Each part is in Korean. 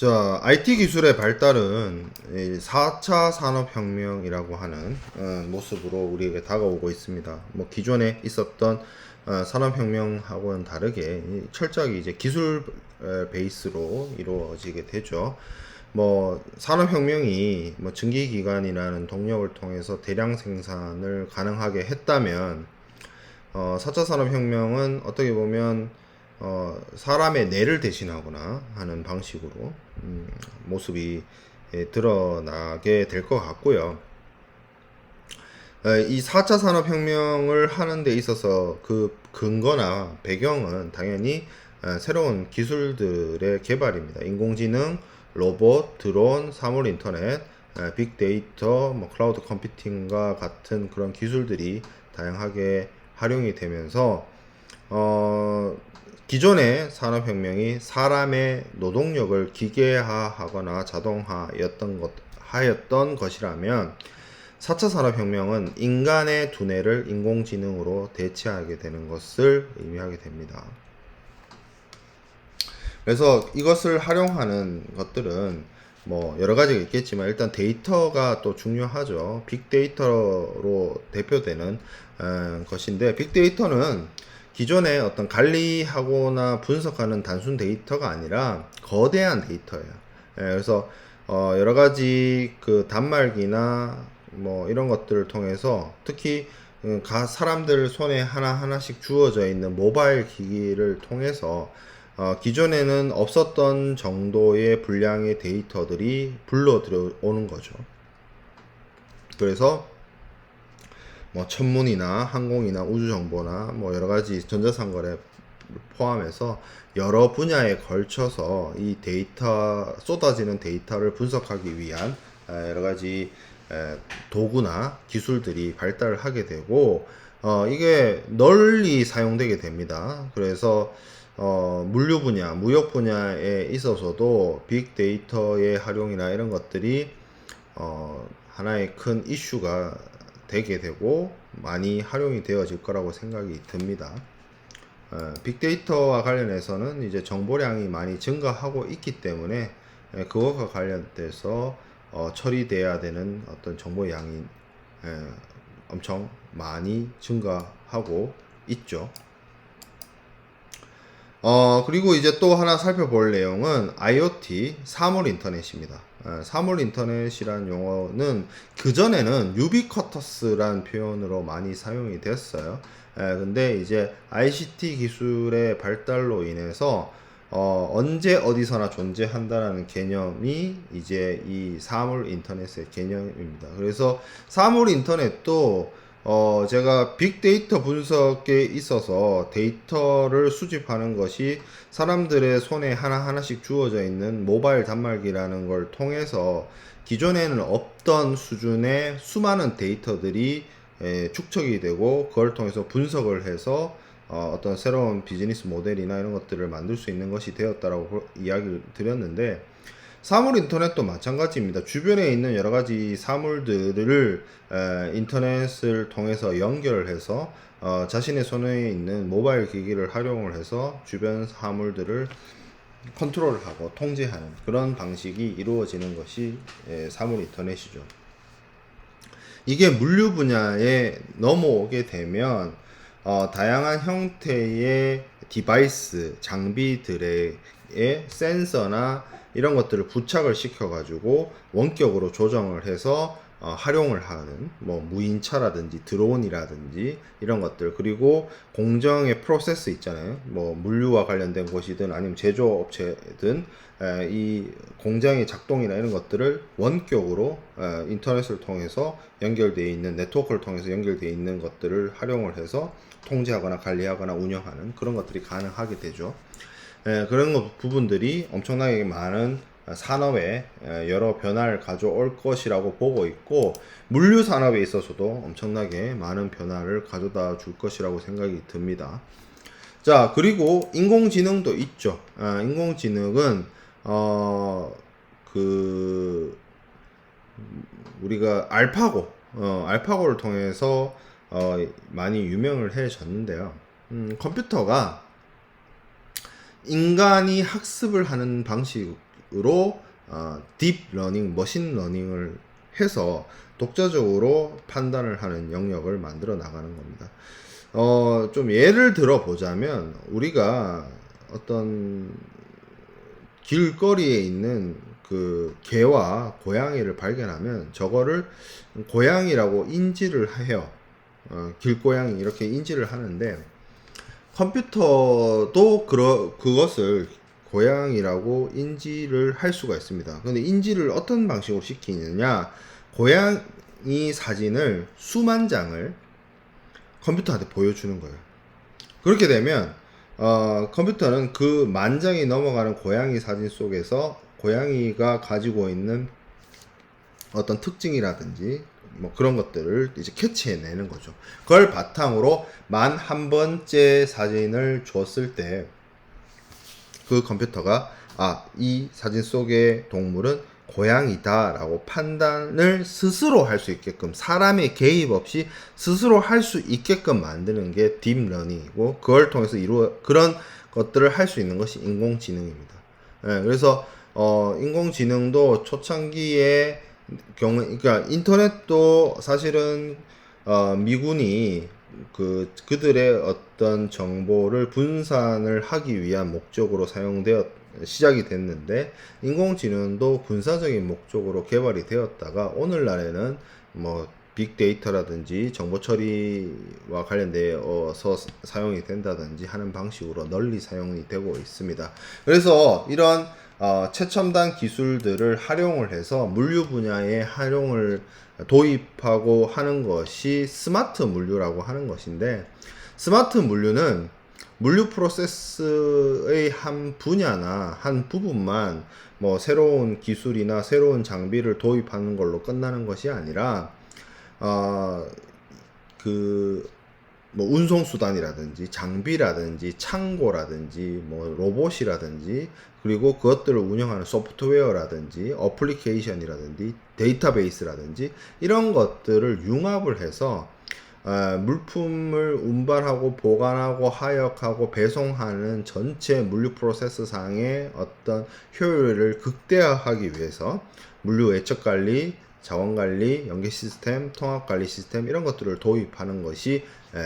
자, IT 기술의 발달은 4차 산업혁명이라고 하는 모습으로 우리에게 다가오고 있습니다. 뭐 기존에 있었던 산업혁명하고는 다르게 철저하게 이제 기술 베이스로 이루어지게 되죠. 뭐 산업혁명이 뭐 증기기관이라는 동력을 통해서 대량 생산을 가능하게 했다면 4차 산업혁명은 어떻게 보면 사람의 뇌를 대신하거나 하는 방식으로 모습이 드러나게 될 것 같고요. 이 4차 산업혁명을 하는 데 있어서 그 근거나 배경은 당연히 새로운 기술들의 개발입니다. 인공지능, 로봇, 드론, 사물 인터넷, 빅데이터, 뭐 클라우드 컴퓨팅과 같은 그런 기술들이 다양하게 활용이 되면서 기존의 산업혁명이 사람의 노동력을 기계화하거나 하였던 것이라면 4차 산업혁명은 인간의 두뇌를 인공지능으로 대체하게 되는 것을 의미하게 됩니다. 그래서 이것을 활용하는 것들은 뭐 여러 가지가 있겠지만 일단 데이터가 또 중요하죠. 빅데이터로 대표되는 것인데, 빅데이터는 기존에 어떤 관리하거나 분석하는 단순 데이터가 아니라 거대한 데이터예요. 그래서 여러 가지 그 단말기나 뭐 이런 것들을 통해서 특히 사람들 손에 하나하나씩 주어져 있는 모바일 기기를 통해서 기존에는 없었던 정도의 분량의 데이터들이 불러 들어오는 거죠. 그래서 뭐 천문이나 항공이나 우주정보나 뭐 여러가지 전자상거래 포함해서 여러 분야에 걸쳐서 이 데이터, 쏟아지는 데이터를 분석하기 위한 여러가지 도구나 기술들이 발달을 하게 되고 이게 널리 사용되게 됩니다. 그래서 물류 분야, 무역 분야에 있어서도 빅데이터의 활용이나 이런 것들이 하나의 큰 이슈가 되게 되고 많이 활용이 되어질 거라고 생각이 듭니다. 빅데이터와 관련해서는 이제 정보량이 많이 증가하고 있기 때문에 그것과 관련돼서 처리돼야 되는 어떤 정보량이 엄청 많이 증가하고 있죠. 그리고 이제 또 하나 살펴볼 내용은 IoT, 사물 인터넷입니다. 사물 인터넷이란 용어는 그전에는 유비쿼터스란 표현으로 많이 사용이 됐어요. 근데 이제 ICT 기술의 발달로 인해서 언제 어디서나 존재한다라는 개념이 이제 이 사물 인터넷의 개념입니다. 그래서 사물 인터넷도 제가 빅데이터 분석에 있어서 데이터를 수집하는 것이 사람들의 손에 하나하나씩 주어져 있는 모바일 단말기라는 걸 통해서 기존에는 없던 수준의 수많은 데이터들이 축적이 되고 그걸 통해서 분석을 해서 어떤 새로운 비즈니스 모델이나 이런 것들을 만들 수 있는 것이 되었다라고 이야기를 드렸는데, 사물 인터넷도 마찬가지입니다. 주변에 있는 여러 가지 사물들을 인터넷을 통해서 연결해서 자신의 손에 있는 모바일 기기를 활용을 해서 주변 사물들을 컨트롤하고 통제하는 그런 방식이 이루어지는 것이 사물 인터넷이죠. 이게 물류 분야에 넘어오게 되면 다양한 형태의 디바이스, 장비들의 센서나 이런 것들을 부착을 시켜가지고 원격으로 조정을 해서 활용을 하는 뭐 무인차라든지 드론이라든지 이런 것들, 그리고 공정의 프로세스 있잖아요. 뭐 물류와 관련된 곳이든 아니면 제조업체든 이 공장의 작동이나 이런 것들을 원격으로 인터넷을 통해서 연결되어 있는 네트워크를 통해서 연결되어 있는 것들을 활용을 해서 통제하거나 관리하거나 운영하는 그런 것들이 가능하게 되죠. 그런 부분들이 엄청나게 많은 산업에 여러 변화를 가져올 것이라고 보고 있고, 물류 산업에 있어서도 엄청나게 많은 변화를 가져다 줄 것이라고 생각이 듭니다. 자, 그리고 인공지능도 있죠. 인공지능은 우리가 알파고를 통해서 많이 유명을 해졌는데요. 컴퓨터가 인간이 학습을 하는 방식 딥러닝, 머신러닝을 해서 독자적으로 판단을 하는 영역을 만들어 나가는 겁니다. 좀 예를 들어 보자면, 우리가 어떤 길거리에 있는 그 개와 고양이를 발견하면 저거를 고양이라고 인지를 해요. 길고양이 이렇게 인지를 하는데, 컴퓨터도 그것을 고양이라고 인지를 할 수가 있습니다. 근데 인지를 어떤 방식으로 시키느냐, 고양이 사진을 수만 장을 컴퓨터한테 보여주는 거예요. 그렇게 되면 컴퓨터는 그 만 장이 넘어가는 고양이 사진 속에서 고양이가 가지고 있는 어떤 특징이라든지 뭐 그런 것들을 이제 캐치해내는 거죠. 그걸 바탕으로 만 한 번째 사진을 줬을 때 그 컴퓨터가 이 사진 속의 동물은 고양이다 라고 판단을 스스로 할 수 있게끔, 사람의 개입 없이 스스로 할 수 있게끔 만드는 게 딥러닝이고, 그걸 통해서 그런 것들을 할 수 있는 것이 인공지능입니다. 그래서 인공지능도 초창기에 그러니까 인터넷도 사실은 미군이 그들의 어떤 정보를 분산을 하기 위한 목적으로 시작이 됐는데, 인공지능도 군사적인 목적으로 개발이 되었다가 오늘날에는 뭐 빅데이터라든지 정보 처리와 관련되어서 사용이 된다든지 하는 방식으로 널리 사용이 되고 있습니다. 그래서 이런 최첨단 기술들을 활용을 해서 물류 분야에 도입하고 하는 것이 스마트 물류라고 하는 것인데, 스마트 물류는 물류 프로세스의 한 분야나 한 부분만 뭐 새로운 기술이나 새로운 장비를 도입하는 걸로 끝나는 것이 아니라 뭐 운송수단이라든지 장비라든지 창고라든지 뭐 로봇이라든지, 그리고 그것들을 운영하는 소프트웨어라든지 어플리케이션이라든지 데이터베이스라든지 이런 것들을 융합을 해서 물품을 운반하고 보관하고 하역하고 배송하는 전체 물류 프로세스 상의 어떤 효율을 극대화하기 위해서 물류 외적관리, 자원관리, 연계 시스템, 통합관리 시스템 이런 것들을 도입하는 것이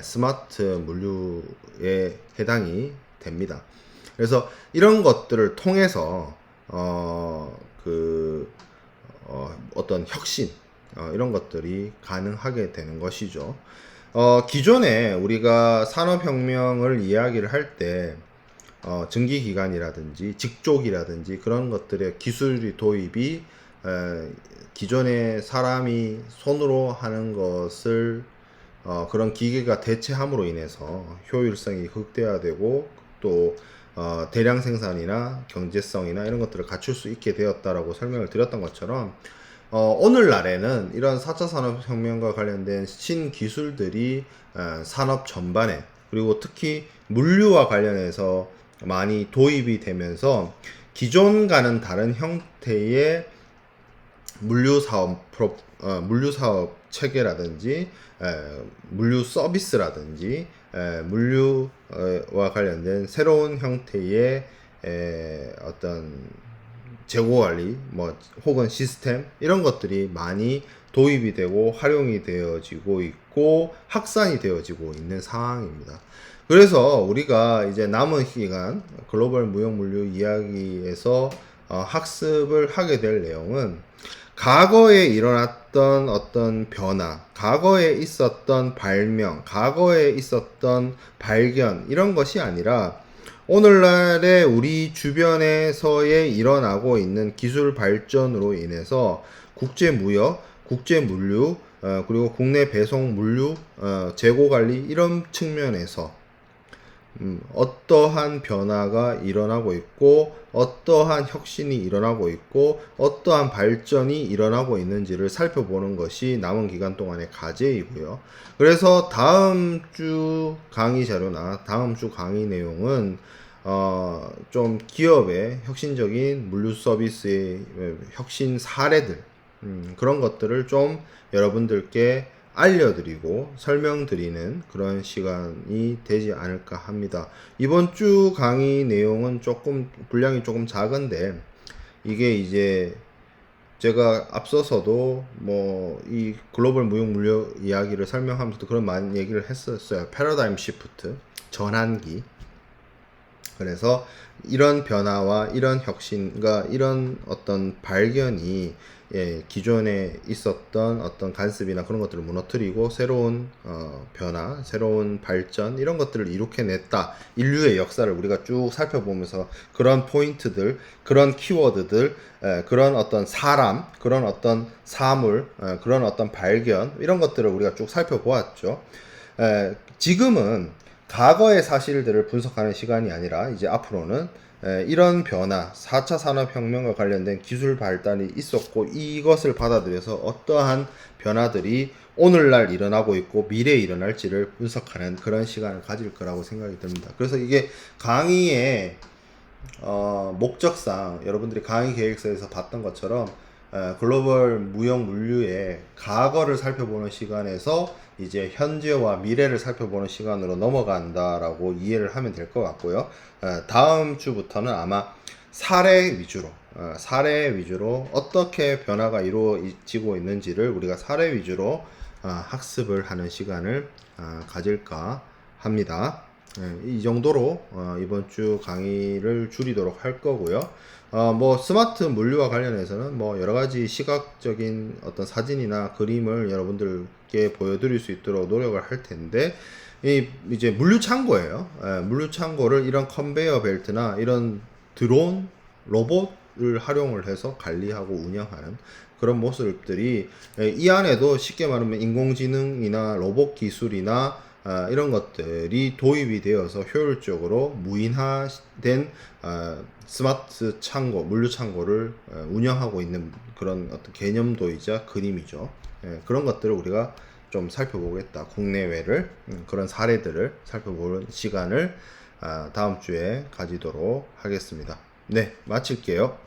스마트 물류에 해당이 됩니다. 그래서 이런 것들을 통해서 어떤 혁신 이런 것들이 가능하게 되는 것이죠. 기존에 우리가 산업혁명을 이야기를 할 때 증기기관이라든지 직족이라든지 그런 것들의 기술이 도입이 기존에 사람이 손으로 하는 것을 그런 기계가 대체함으로 인해서 효율성이 극대화되고 또 대량 생산이나 경제성이나 이런 것들을 갖출 수 있게 되었다라고 설명을 드렸던 것처럼, 오늘날에는 이런 4차 산업혁명과 관련된 신기술들이 산업 전반에, 그리고 특히 물류와 관련해서 많이 도입이 되면서 기존과는 다른 형태의 물류사업 체계라든지 물류 서비스라든지 물류와 관련된 새로운 형태의 어떤 재고관리 혹은 시스템 이런 것들이 많이 도입이 되고 활용이 되어지고 있고 확산이 되어지고 있는 상황입니다. 그래서 우리가 이제 남은 기간 글로벌 무역물류 이야기에서 학습을 하게 될 내용은, 과거에 일어났던 어떤 변화, 과거에 있었던 발명, 과거에 있었던 발견 이런 것이 아니라 오늘날에 우리 주변에서의 일어나고 있는 기술 발전으로 인해서 국제 무역, 국제 물류, 그리고 국내 배송 물류, 재고 관리 이런 측면에서 어떠한 변화가 일어나고 있고 어떠한 혁신이 일어나고 있고 어떠한 발전이 일어나고 있는지를 살펴보는 것이 남은 기간 동안의 과제이고요. 그래서 다음 주 강의 자료나 다음 주 강의 내용은 좀 기업의 혁신적인 물류 서비스의 혁신 사례들, 그런 것들을 좀 여러분들께 알려드리고 설명드리는 그런 시간이 되지 않을까 합니다. 이번 주 강의 내용은 분량이 조금 작은데 이게 이제 제가 앞서서도 뭐 이 글로벌 무역 물류 이야기를 설명하면서도 그런 많은 얘기를 했었어요. 패러다임 시프트, 전환기. 그래서 이런 변화와 이런 혁신과 이런 어떤 발견이 기존에 있었던 어떤 관습이나 그런 것들을 무너뜨리고 새로운 변화, 새로운 발전 이런 것들을 이룩해냈다. 인류의 역사를 우리가 쭉 살펴보면서 그런 포인트들, 그런 키워드들, 그런 어떤 사람, 그런 어떤 사물, 그런 어떤 발견 이런 것들을 우리가 쭉 살펴보았죠. 지금은 과거의 사실들을 분석하는 시간이 아니라 이제 앞으로는 이런 변화, 4차 산업혁명과 관련된 기술 발달이 있었고 이것을 받아들여서 어떠한 변화들이 오늘날 일어나고 있고 미래에 일어날지를 분석하는 그런 시간을 가질 거라고 생각이 듭니다. 그래서 이게 강의의 목적상 여러분들이 강의 계획서에서 봤던 것처럼 글로벌 무역 물류의 과거를 살펴보는 시간에서 이제 현재와 미래를 살펴보는 시간으로 넘어간다라고 이해를 하면 될 것 같고요. 다음 주부터는 아마 사례 위주로 어떻게 변화가 이루어지고 있는지를 우리가 사례 위주로 학습을 하는 시간을 가질까 합니다. 이 정도로 이번 주 강의를 줄이도록 할 거고요. 뭐 스마트 물류와 관련해서는 뭐 여러 가지 시각적인 어떤 사진이나 그림을 여러분들께 보여드릴 수 있도록 노력을 할 텐데 이제 물류 창고예요. 물류 창고를 이런 컨베이어 벨트나 이런 드론 로봇을 활용을 해서 관리하고 운영하는 그런 모습들이 이 안에도 쉽게 말하면 인공지능이나 로봇 기술이나 이런 것들이 도입이 되어서 효율적으로 무인화된 스마트 창고, 물류 창고를 운영하고 있는 그런 어떤 개념도이자 그림이죠. 그런 것들을 우리가 좀 살펴보겠다. 국내외를 그런 사례들을 살펴보는 시간을 다음 주에 가지도록 하겠습니다. 네, 마칠게요.